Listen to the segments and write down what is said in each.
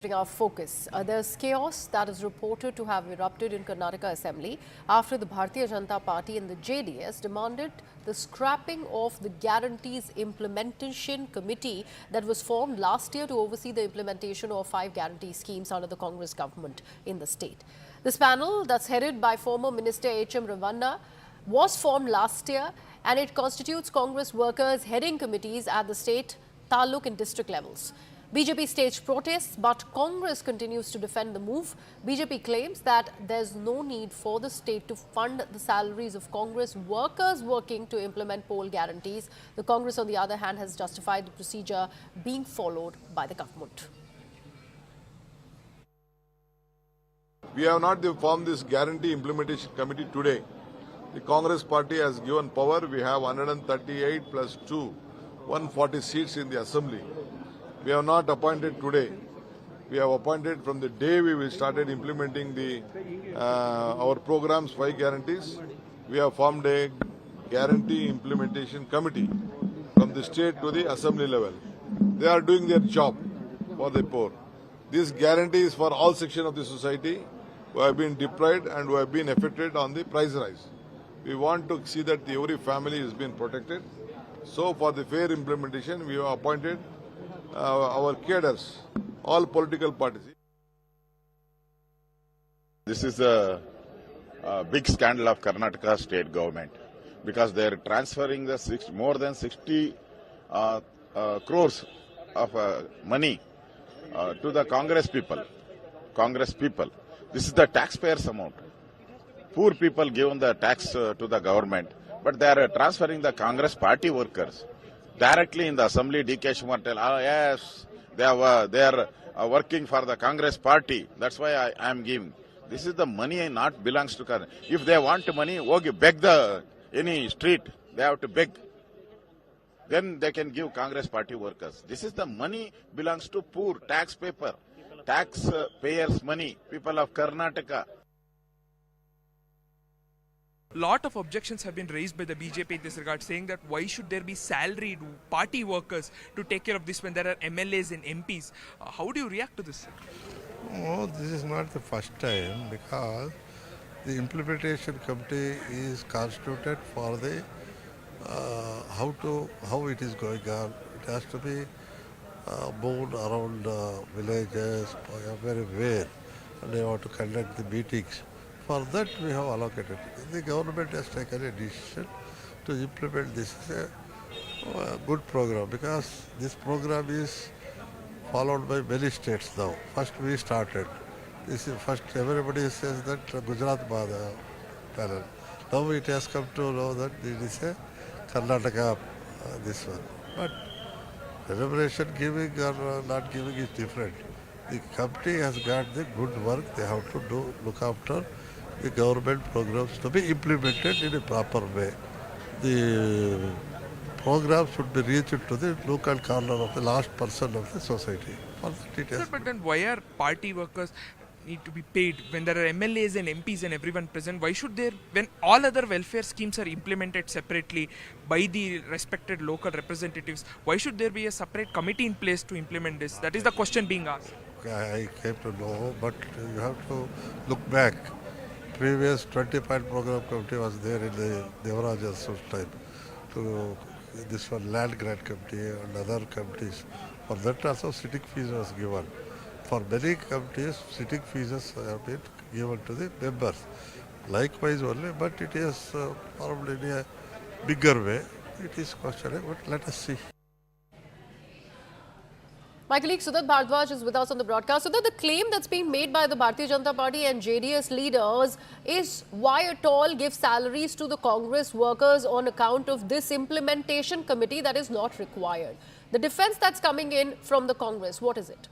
Our focus. There's chaos that is reported to have erupted in Karnataka Assembly after the Bharatiya Janata Party and the JDS demanded the scrapping of the Guarantees Implementation Committee that was formed last year to oversee the implementation of 5 guarantee schemes under the Congress government in the state. This panel, that's headed by former Minister H.M. Ravanna, was formed last year, and it constitutes Congress workers heading committees at the state, taluk and district levels. BJP staged protests, but Congress continues to defend the move. BJP claims that there's no need for the state to fund the salaries of Congress workers working to implement poll guarantees. The Congress, on the other hand, has justified the procedure being followed by the government. We have not formed this guarantee implementation committee today. The Congress party has given power. We have 138 plus 2, 140 seats in the assembly. We have not appointed today. We have appointed from the day we started implementing our programs, 5 guarantees. We have formed a guarantee implementation committee from the state to the assembly level. They are doing their job for the poor. This guarantee is for all sections of the society who have been deprived and who have been affected on the price rise. We want to see that every family is being protected. So for the fair implementation, we have appointed our cadres, all political parties. This is a big scandal of Karnataka state government because they are transferring the more than 60 crores of money to the Congress people. This is the taxpayers' amount. Poor people given the tax to the government, but they are transferring the Congress party workers. Directly in the assembly, D.K. Shimar tell, yes, they are working for the Congress party. That's why I am giving. This is the money not belongs to Congress. If they want money, okay, beg any street. They have to beg. Then they can give Congress party workers. This is the money belongs to poor taxpayers' money, people of Karnataka. Lot of objections have been raised by the BJP in this regard, saying that why should there be salaried party workers to take care of this when there are MLAs and MPs? How do you react to this? Oh, this is not the first time because the implementation committee is constituted for the how it is going on. It has to be moved around villages, everywhere, and they want to conduct the meetings. For that, we have allocated. The government has taken a decision to implement this. Is a good program because this program is followed by many states now. First, we started. This is first. Everybody says that Gujarat panel. Now it has come to know that it is a Karnataka. This one, but remuneration giving or not giving is different. The company has got the good work. They have to look after the government programs to be implemented in a proper way. The program should be reached to the local corner of the last person of the society. For that it Sir, but then why are party workers need to be paid when there are MLAs and MPs and everyone present? Why should there, when all other welfare schemes are implemented separately by the respected local representatives, why should there be a separate committee in place to implement this? That is the question being asked. I came to know, but you have to look back. Previous 20-point program committee was there in the Devaraja's time. So this one land grant committee and other committees. For that also sitting fees was given. For many committees, sitting fees have been given to the members. Likewise only, but it is probably in a bigger way. It is questionable, but let us see. My colleague Sudat Bhardwaj is with us on the broadcast. Sudat, the claim that's being made by the Bharatiya Janata Party and JDS leaders is why at all give salaries to the Congress workers on account of this implementation committee that is not required. The defense that's coming in from the Congress, what is it?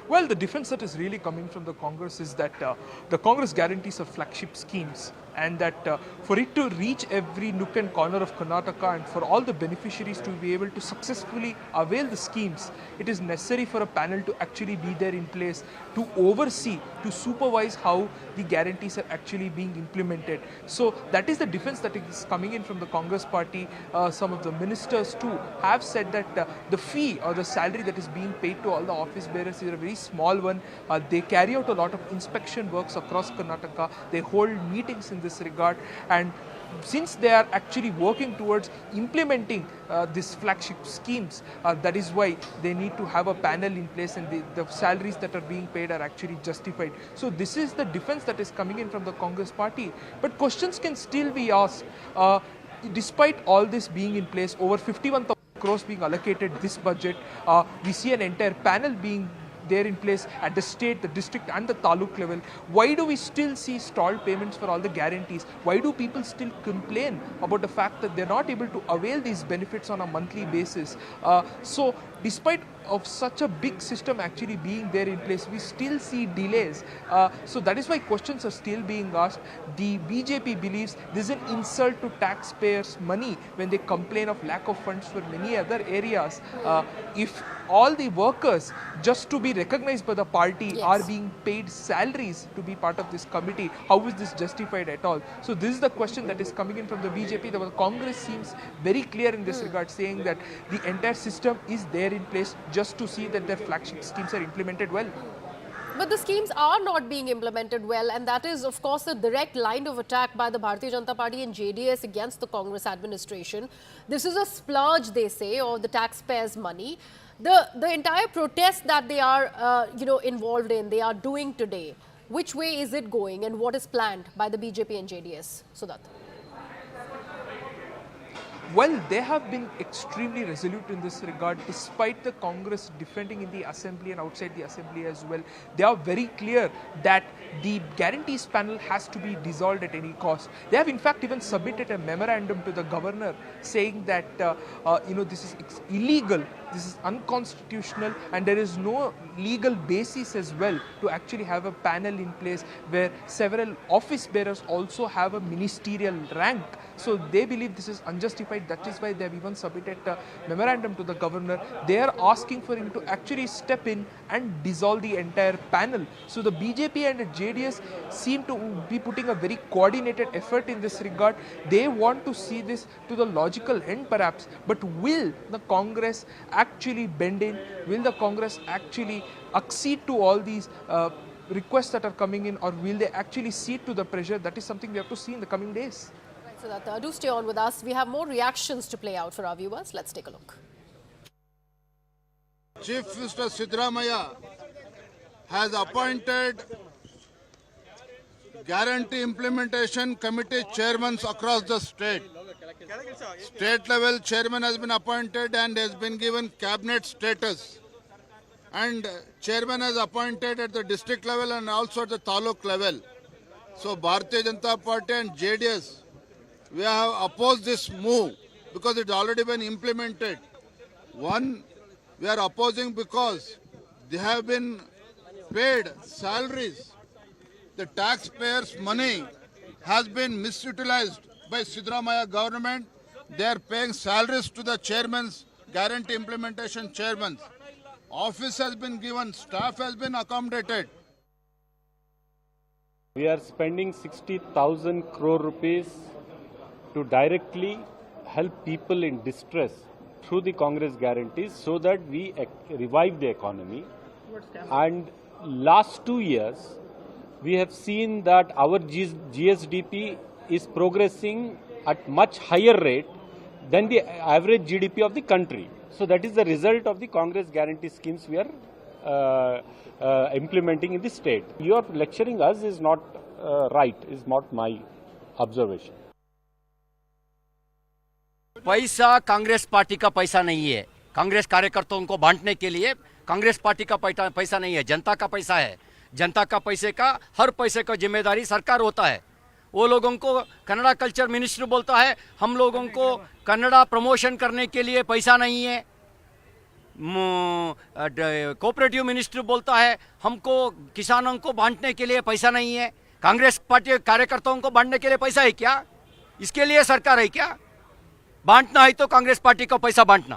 Well, the defense that is really coming from the Congress is that the Congress guarantees are flagship schemes and that for it to reach every nook and corner of Karnataka and for all the beneficiaries to be able to successfully avail the schemes, it is necessary for a panel to actually be there in place to oversee, to supervise how the guarantees are actually being implemented. So that is the defense that is coming in from the Congress party. Some of the ministers too have said that the fee or the salary that is being paid to all the office bearers is a very small one. They carry out a lot of inspection works across Karnataka. They hold meetings in this regard, and since they are actually working towards implementing these flagship schemes, that is why they need to have a panel in place, and the salaries that are being paid are actually justified. So this is the defense that is coming in from the Congress party. But questions can still be asked. Despite all this being in place, over 51,000 crores being allocated this budget, we see an entire panel being there in place at the state, the district and the taluk level. Why do we still see stalled payments for all the guarantees? Why do people still complain about the fact that they're not able to avail these benefits on a monthly basis? So despite of such a big system actually being there in place, we still see delays. So that is why questions are still being asked. The BJP believes this is an insult to taxpayers' money when they complain of lack of funds for many other areas. If all the workers, just to be recognized by the party, are being paid salaries to be part of this committee, how is this justified at all? So this is the question that is coming in from the BJP. The Congress seems very clear in this regard, saying that the entire system is there in place just to see that their flagship schemes are implemented well. But the schemes are not being implemented well, and that is, of course, a direct line of attack by the Bharatiya Janata Party and JDS against the Congress administration. This is a splurge, they say, of the taxpayers' money. The entire protest that they are, involved in, they are doing today. Which way is it going, and what is planned by the BJP and JDS? Siddharth. Well, they have been extremely resolute in this regard, despite the Congress defending in the assembly and outside the assembly as well. They are very clear that the guarantees panel has to be dissolved at any cost. They have in fact even submitted a memorandum to the governor saying that, this is illegal, this is unconstitutional, and there is no legal basis as well to actually have a panel in place where several office bearers also have a ministerial rank. So they believe this is unjustified. That is why they have even submitted a memorandum to the governor. They are asking for him to actually step in and dissolve the entire panel. So the BJP and the JDS seem to be putting a very coordinated effort in this regard. They want to see this to the logical end perhaps. But will the Congress actually bend in? Will the Congress actually accede to all these requests that are coming in, or will they actually cede to the pressure? That is something we have to see in the coming days. So that, do stay on with us. We have more reactions to play out for our viewers. Let's take a look. Chief Minister Siddaramaiah has appointed Guarantee Implementation Committee chairmen across the state. State level chairman has been appointed and has been given cabinet status. And chairman is appointed at the district level and also at the taluk level. So Bharatiya Janata Party and JDS, we have opposed this move because it's already been implemented. One, we are opposing because they have been paid salaries. The taxpayers' money has been misutilized by Siddaramaiah government. They are paying salaries to the chairmans, guarantee implementation chairmen. Office has been given, staff has been accommodated. We are spending 60,000 crore rupees to directly help people in distress through the Congress guarantees so that we revive the economy. And last 2 years, we have seen that our GSDP is progressing at much higher rate than the average GDP of the country. So that is the result of the Congress guarantee schemes we are implementing in the state. You are lecturing us is not right, is not my observation. पैसा Congress party का पैसा नहीं है. कांग्रेस कार्यकर्ताओं को बांटने के लिए कांग्रेस पार्टी का पैसा नहीं है, जनता का पैसा है. जनता का पैसे का हर पैसे का जिम्मेदारी सरकार होता है. वो लोगों को कन्नड़ा कल्चर मिनिस्टर बोलता है हम लोगों को कन्नड़ा प्रमोशन करने के लिए पैसा नहीं है. कोऑपरेटिव मिनिस्टर बोलता है हमको किसानों को बांटने के लिए पैसा नहीं है. कांग्रेस पार्टी कार्यकर्ताओं को बांटने के लिए पैसा है क्या? इसके लिए सरकार है क्या? बांटना है तो कांग्रेस पार्टी का पैसा बांटना।